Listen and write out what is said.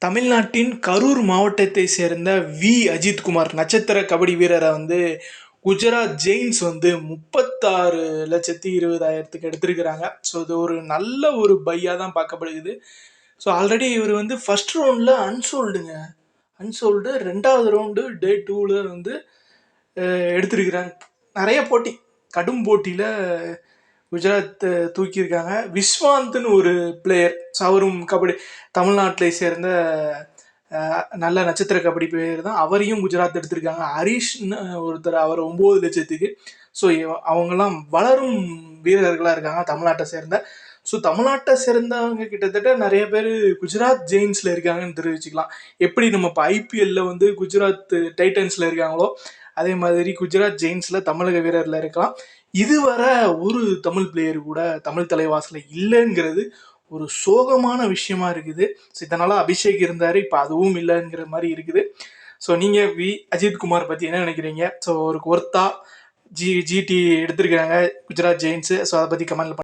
தமிழ்நாட்டின் கரூர் மாவட்டத்தை சேர்ந்த அஜித்குமார் நட்சத்திர கபடி வீரரை குஜராத் ஜெயின்ஸ் 36,20,000 எடுத்திருக்கிறாங்க. ஸோ இது ஒரு நல்ல ஒரு பையாக தான் பார்க்கப்படுகிறது. ஸோ ஆல்ரெடி இவர் ஃபர்ஸ்ட் ரவுண்டில் அன்சோல்டு 2வது ரவுண்டு டே 2ல் எடுத்திருக்கிறாங்க. நிறைய போட்டி, கடும் போட்டியில் குஜராத் தூக்கியிருக்காங்க. விஸ்வாந்த்னு ஒரு பிளேயர், அவரும் கபடி தமிழ்நாட்டை சேர்ந்த நல்ல நட்சத்திர கபடி பிளேயர் தான். அவரையும் குஜராத் எடுத்திருக்காங்க. ஹரீஷ்னு ஒருத்தர், அவர் 9 லட்சத்துக்கு. ஸோ அவங்கெல்லாம் வளரும் வீரர்களாக இருக்காங்க தமிழ்நாட்டை சேர்ந்த. ஸோ தமிழ்நாட்டை சேர்ந்தவங்க கிட்டத்தட்ட நிறைய பேர் குஜராத் ஜெயின்ஸில் இருக்காங்கன்னு தெரிவிச்சுக்கலாம். எப்படி நம்ம இப்போ ஐபிஎல்ல குஜராத் டைட்டன்ஸில் இருக்காங்களோ அதே மாதிரி குஜராத் ஜெயின்ஸில் தமிழக வீரரில் இருக்கலாம். இதுவரை ஒரு தமிழ் பிளேயர் கூட தமிழ் தலைவாசலில் இல்லைங்கிறது ஒரு சோகமான விஷயமா இருக்குது. ஸோ இதனால் அபிஷேக் இருந்தார், இப்போ அதுவும் இல்லைங்கிற மாதிரி இருக்குது. ஸோ நீங்கள் அஜித்குமார் பற்றி என்ன நினைக்கிறீங்க? ஸோ ஒரு ஒர்த்தா ஜிடி எடுத்திருக்காங்க குஜராத் ஜெயின்ஸு. ஸோ அதை பற்றி கமெண்ட்ல